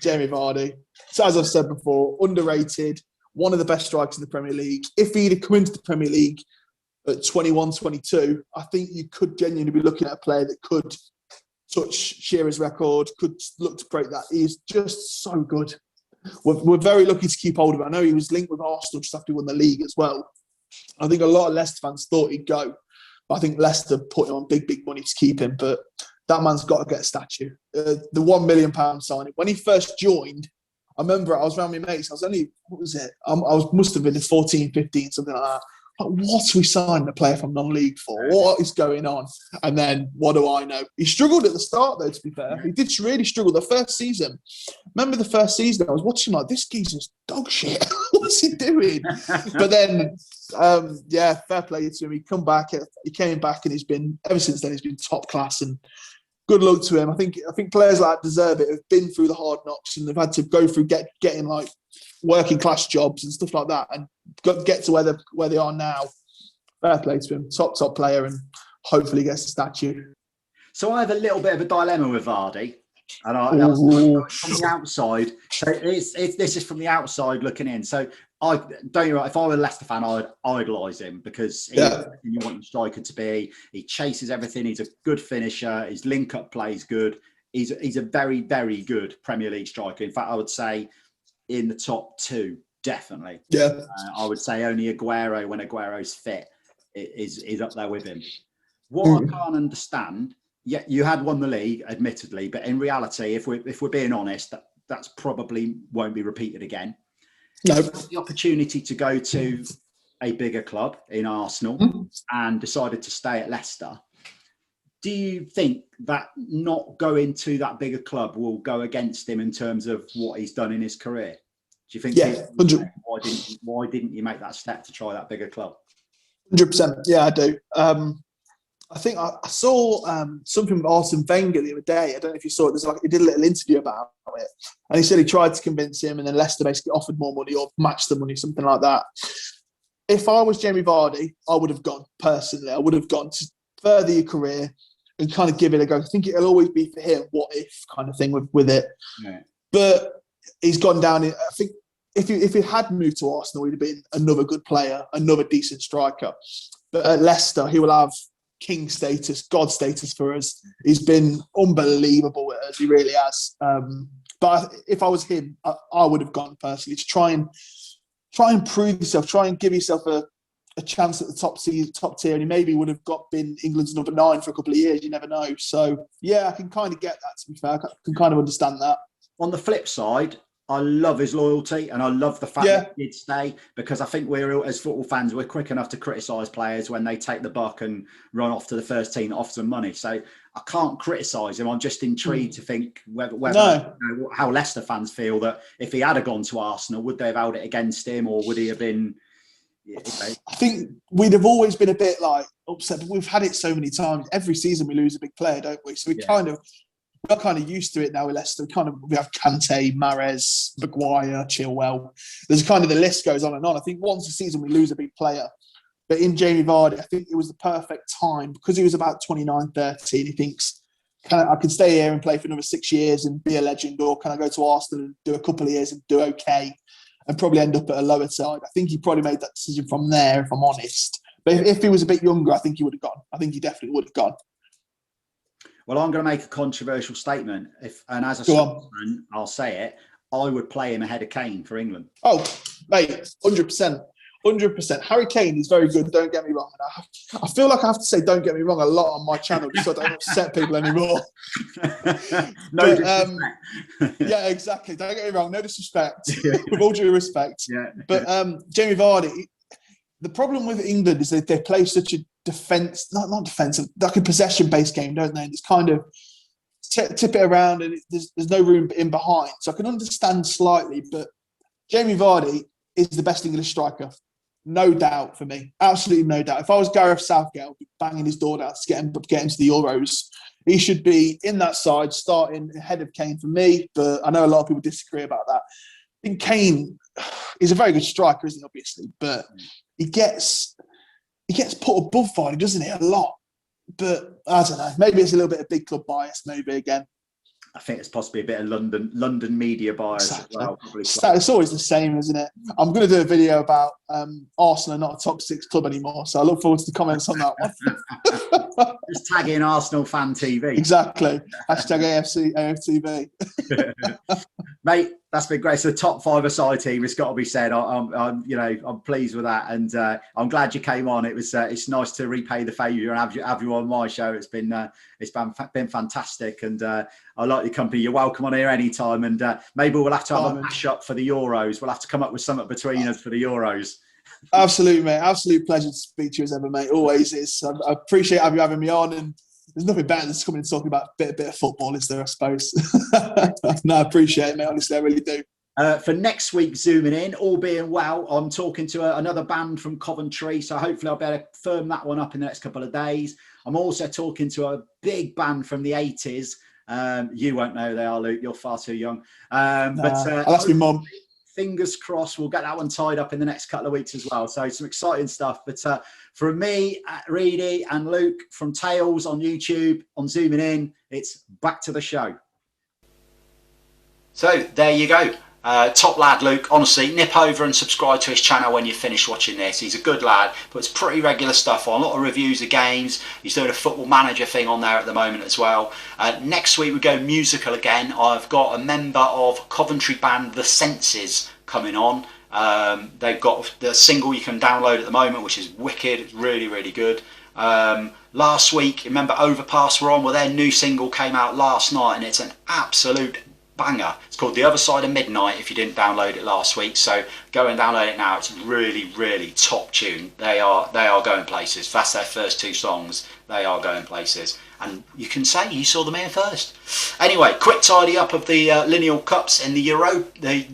Jamie Vardy. So as I've said before, underrated. One of the best strikers in the Premier League. If he'd have come into the Premier League at 21, 22, I think you could genuinely be looking at a player that could touch Shearer's record, could look to break that. He's just so good. We're very lucky to keep hold of it. I know he was linked with Arsenal just after he won the league as well. I think a lot of Leicester fans thought he'd go. But I think Leicester put him on big money to keep him. But that man's got to get a statue. The £1 million signing. When he first joined, I remember I was around my mates. I was only, what was it? Must have been 14, 15, something like that. Like, what are we signing a player from non-league for? What is going on? And then, what do I know? He struggled at the start, though, to be fair. He did really struggle the first season. Remember the first season? I was watching like, this geezer's dog shit. What's he doing? But then, fair play to him. He came back and he's been, ever since then, he's been top class. And good luck to him. I think players like that deserve it. Have been through the hard knocks and they've had to go through getting like working class jobs and stuff like that, and get to where they are now. Fair play to him. Top player, and hopefully gets a statue. So I have a little bit of a dilemma with Vardy, and from the outside. So this is from the outside looking in. So I don't you right. If I were a Leicester fan, I'd idolise him because he's everything you want your striker to be. He chases everything. He's a good finisher. His link-up play is good. He's a very, very good Premier League striker. In fact, I would say in the top two, definitely. Yeah. I would say only Aguero, when Aguero's fit, is up there with him. What I can't understand, you had won the league, admittedly, but in reality, if we're being honest, that's probably won't be repeated again. No. The opportunity to go to a bigger club in Arsenal and decided to stay at Leicester. Do you think that not going to that bigger club will go against him in terms of what he's done in his career? Do you think? Yeah, 100%. Why didn't you make that step to try that bigger club? 100%. Yeah, I do. I think I saw something with Arsene Wenger the other day. I don't know if you saw it. He did a little interview about it, and he said he tried to convince him, and then Leicester basically offered more money or matched the money, something like that. If I was Jamie Vardy, I would have gone personally. I would have gone to further your career and kind of give it a go. I think it'll always be for him, what if kind of thing with it. Yeah. But he's gone down. I think if he had moved to Arsenal, he'd have been another good player, another decent striker. But at Leicester, he will have king status, God status for us. He's been unbelievable with us. He really has. But if I was him, I would have gone personally to try and prove yourself, try and give yourself a chance at the top tier, and he maybe would have been England's number 9 for a couple of years. You never know. So yeah, I can kind of get that. To be fair, I can kind of understand that. On the flip side, I love his loyalty, and I love the fact that he did stay, because I think we're, as football fans, we're quick enough to criticise players when they take the buck and run off to the first team that offers them money. So I can't criticise him. I'm just intrigued to think how Leicester fans feel that if he had gone to Arsenal, would they have held it against him, or would he have been? I think we'd have always been a bit like, upset, but we've had it so many times. Every season we lose a big player, don't we? So we're kind of used to it now with Leicester. We have Kante, Mahrez, Maguire, Chilwell. There's kind of the list goes on and on. I think once a season we lose a big player. But in Jamie Vardy, I think it was the perfect time because he was about 29, 30, and he thinks, I can stay here and play for another 6 years and be a legend, or can I go to Arsenal and do a couple of years and do okay and probably end up at a lower side? I think he probably made that decision from there, if I'm honest. But if he was a bit younger, I think he would have gone. I think he definitely would have gone. Well, I'm going to make a controversial statement. And as a Scotsman, I'll say it, I would play him ahead of Kane for England. Oh, mate, 100%. 100%. Harry Kane is very good, don't get me wrong. I feel like I have to say don't get me wrong a lot on my channel just so I don't upset people anymore. No disrespect. Yeah, exactly. Don't get me wrong, no disrespect. With all due respect. Yeah. But Jamie Vardy, the problem with England is that they play such a not defensive, like a possession-based game, don't they? And it's kind of tip it around and there's no room in behind. So I can understand slightly, but Jamie Vardy is the best English striker. No doubt for me. Absolutely no doubt. If I was Gareth Southgate, I'd be banging his door down to get him to the Euros. He should be in that side, starting ahead of Kane for me, but I know a lot of people disagree about that. I think Kane is a very good striker, isn't he, obviously, but he gets put above Vardy, doesn't he, a lot. But I don't know. Maybe it's a little bit of big club bias, maybe again. I think it's possibly a bit of London media bias as well. It's always the same, isn't it? I'm going to do a video about Arsenal not a top 6 club anymore, so I look forward to the comments on that one. Just tag in Arsenal Fan TV. Exactly. Hashtag AFTV. Mate, that's been great. So the top 5-a-side team, it's got to be said. I'm pleased with that, and I'm glad you came on. It's nice to repay the favour and have you on my show. It's been fantastic, and I like your company. You're welcome on here anytime, and maybe we'll have to have a mash-up for the Euros. We'll have to come up with something between us for the Euros. Absolutely, mate. Absolute pleasure to speak to you as ever, mate. Always is. I appreciate you having me on, and there's nothing better than coming and talking about a bit of football, is there, I suppose? No, I appreciate it, mate. Honestly, I really do. For next week, zooming in, all being well, I'm talking to another band from Coventry, so hopefully I'll be able to firm that one up in the next couple of days. I'm also talking to a big band from the 80s. You won't know who they are, Luke. You're far too young. But I'll ask my mum. Fingers crossed, we'll get that one tied up in the next couple of weeks as well. So some exciting stuff. But from me, Reedy, and Luke from Tayls on YouTube, on Zooming In, it's back to the show. So there you go. Top lad, Luke. Honestly, nip over and subscribe to his channel when you finish watching this. He's a good lad, puts pretty regular stuff on, a lot of reviews of games. He's doing a Football Manager thing on there at the moment as well. Next week we go musical again. I've got a member of Coventry band The Senses coming on. They've got the single you can download at the moment, which is wicked. It's really, really good. Last week, remember Overpass were on? Well, their new single came out last night and it's an absolute banger. It's called The Other Side of Midnight if you didn't download it last week, so go and download it now. It's really, really top tune. They are going places. That's their first 2 songs. They are going places, and you can say you saw them here first. Anyway, quick tidy up of the lineal cups in the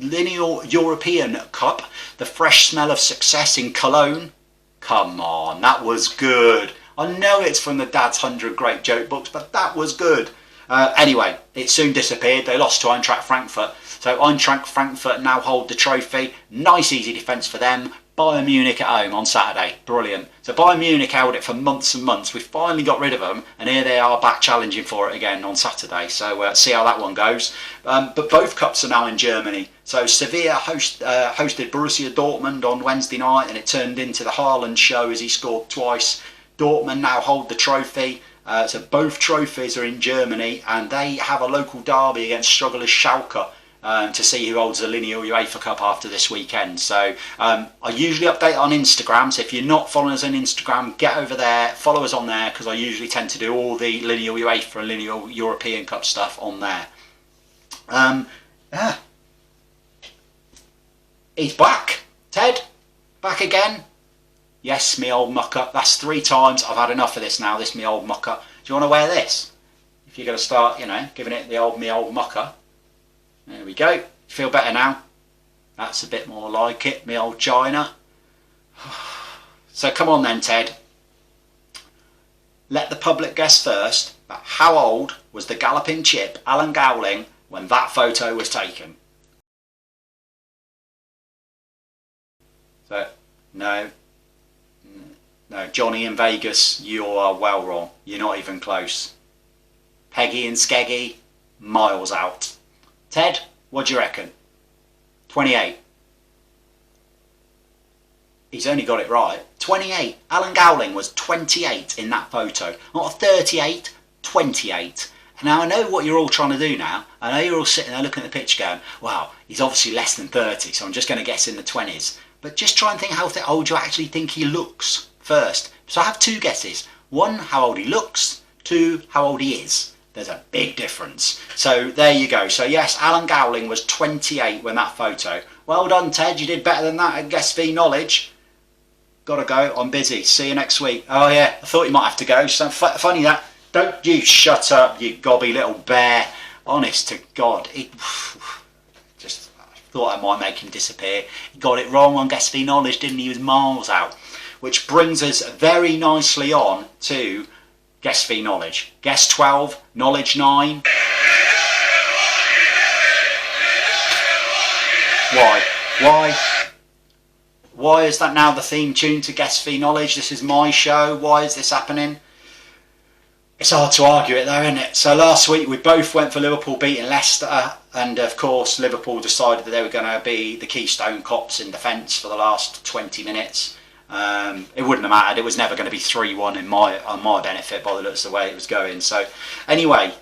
lineal European Cup. The fresh smell of success in Cologne. Come on, that was good. I know it's from the Dad's 100 Great Joke Books, but that was good. Anyway, it soon disappeared. They lost to Eintracht Frankfurt. So Eintracht Frankfurt now hold the trophy. Nice easy defence for them. Bayern Munich at home on Saturday. Brilliant. So Bayern Munich held it for months and months. We finally got rid of them, and here they are back challenging for it again on Saturday. So see how that one goes. But both cups are now in Germany. So Sevilla hosted Borussia Dortmund on Wednesday night, and it turned into the Haaland show as he scored twice. Dortmund now hold the trophy. So both trophies are in Germany, and they have a local derby against strugglers Schalke to see who holds the lineal UEFA Cup after this weekend. So I usually update on Instagram, so if you're not following us on Instagram, get over there, follow us on there, because I usually tend to do all the lineal UEFA and lineal European Cup stuff on there. Yeah. He's back. Ted, back again. Yes, me old mucker. That's 3 times. I've had enough of this now, this me old mucker. Do you want to wear this? If you're going to start, giving it the old me old mucker. There we go. Feel better now? That's a bit more like it, me old China. So come on then, Ted. let the public guess first, but how old was the galloping chip, Alan Gowling, when that photo was taken? So, no, Johnny in Vegas, you are well wrong. You're not even close. Peggy and Skeggy, miles out. Ted, what do you reckon? 28. He's only got it right. 28. Alan Gowling was 28 in that photo. Not 38, 28. Now I know what you're all trying to do now. I know you're all sitting there looking at the picture going, wow, he's obviously less than 30, so I'm just going to guess in the 20s. But just try and think how old you actually think he looks first. So I have two guesses. One, how old he looks. Two, how old he is. There's a big difference. So there you go. So yes, Alan Gowling was 28 when that photo. Well done, Ted. You did better than that at Guess V Knowledge. Gotta go. I'm busy. See you next week. Oh yeah, I thought you might have to go. So funny that. Don't you shut up, you gobby little bear. Honest to God. Just thought I might make him disappear. He got it wrong on Guess V Knowledge, didn't he? He was miles out. Which brings us very nicely on to Guess V Knowledge. Guess 12, Knowledge 9. Why is that now the theme tune to Guess V Knowledge? This is my show. Why is this happening? It's hard to argue it though, isn't it? So last week we both went for Liverpool beating Leicester, and of course Liverpool decided that they were going to be the Keystone Cops in defence for the last 20 minutes. It wouldn't have mattered. It was never going to be 3-1 on my benefit by the looks of the way it was going. So anyway,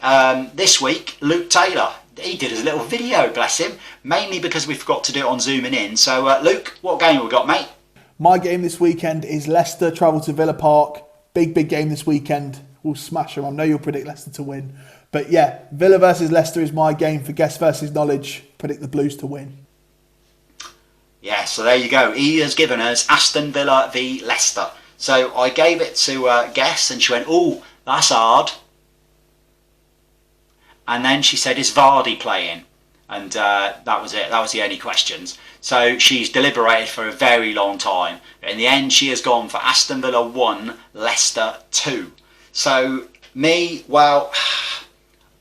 this week Luke Taylor, he did his little video, bless him, mainly because we forgot to do it on zooming in. So Luke, what game have we got, mate? My game this weekend is Leicester travel to Villa Park. Big game this weekend. We'll smash them. I know you'll predict Leicester to win. But yeah, Villa versus Leicester is my game for Guess versus Knowledge. Predict the Blues to win. Yeah, so there you go. He has given us Aston Villa v Leicester. So I gave it to Guess, and she went, "Oh, that's hard." And then she said, "Is Vardy playing?" And that was it. That was the only questions. So she's deliberated for a very long time. But in the end, she has gone for Aston Villa 1, Leicester 2. So me, well,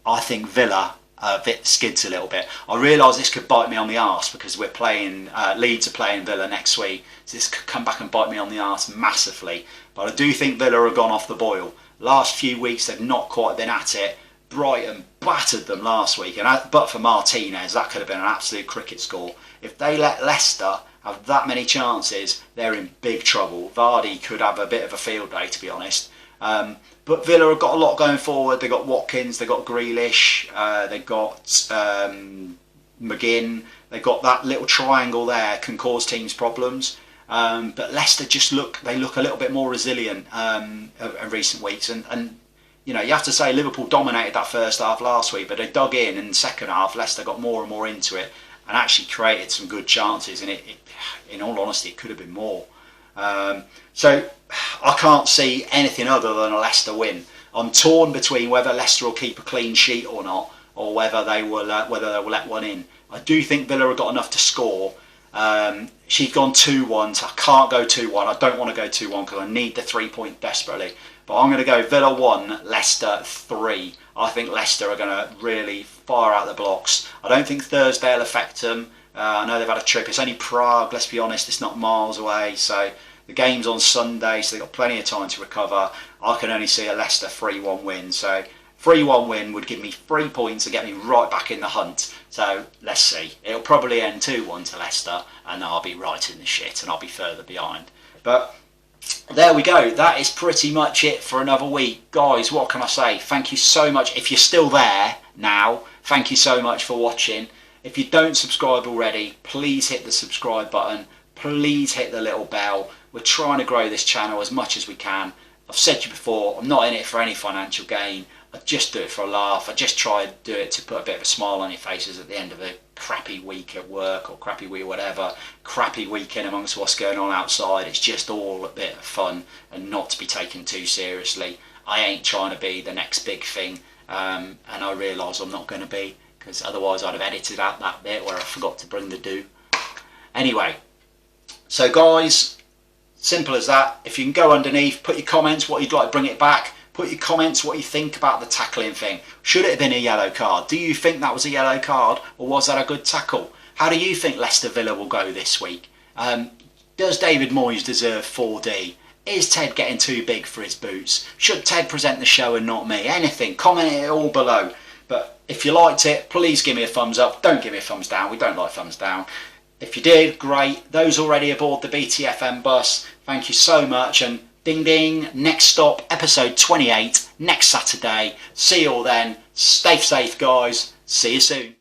I think Villa a bit skids a little bit. I realise this could bite me on the arse because we're playing, Leeds are playing Villa next week. So this could come back and bite me on the arse massively. But I do think Villa have gone off the boil. Last few weeks they've not quite been at it. Brighton battered them last week, but for Martinez that could have been an absolute cricket score. If they let Leicester have that many chances, they're in big trouble. Vardy could have a bit of a field day, to be honest. But Villa have got a lot going forward. They've got Watkins, they've got Grealish, they've got McGinn. They've got that little triangle there, can cause teams problems. But Leicester just look a little bit more resilient in recent weeks. And you know, you have to say Liverpool dominated that first half last week, but they dug in the second half. Leicester got more and more into it and actually created some good chances. And it in all honesty, it could have been more. So I can't see anything other than a Leicester win. I'm torn between whether Leicester will keep a clean sheet or not, or whether they will let one in. I do think Villa have got enough to score. She's gone 2-1, so I can't go 2-1. I don't want to go 2-1 because I need the 3 point desperately. But I'm going to go Villa 1, Leicester 3. I think Leicester are going to really fire out the blocks. I don't think Thursday will affect them. I know they've had a trip. It's only Prague, let's be honest. It's not miles away. So the game's on Sunday, so they've got plenty of time to recover. I can only see a Leicester 3-1 win. So 3-1 win would give me 3 points and get me right back in the hunt. So let's see. It'll probably end 2-1 to Leicester, and I'll be right in the shit and I'll be further behind. But there we go. That is pretty much it for another week. Guys, what can I say? Thank you so much. If you're still there now, thank you so much for watching. If you don't subscribe already, please hit the subscribe button. Please hit the little bell. We're trying to grow this channel as much as we can. I've said to you before, I'm not in it for any financial gain. I just do it for a laugh. I just try to do it to put a bit of a smile on your faces at the end of a crappy week at work, or crappy week whatever, crappy weekend amongst what's going on outside. It's just all a bit of fun and not to be taken too seriously. I ain't trying to be the next big thing, and I realise I'm not going to be, because otherwise I'd have edited out that bit where I forgot to bring the do. Anyway, so guys, simple as that. If you can go underneath, put your comments, what you'd like to bring it back. Put your comments, what you think about the tackling thing. Should it have been a yellow card? Do you think that was a yellow card, or was that a good tackle? How do you think Leicester Villa will go this week? Does David Moyes deserve 4D? Is Ted getting too big for his boots? Should Ted present the show and not me? Anything, comment it all below. But if you liked it, please give me a thumbs up. Don't give me a thumbs down. We don't like thumbs down. If you did, great. Those already aboard the BTFM bus, thank you so much. And ding ding, next stop, episode 28, next Saturday. See you all then. Stay safe, guys. See you soon.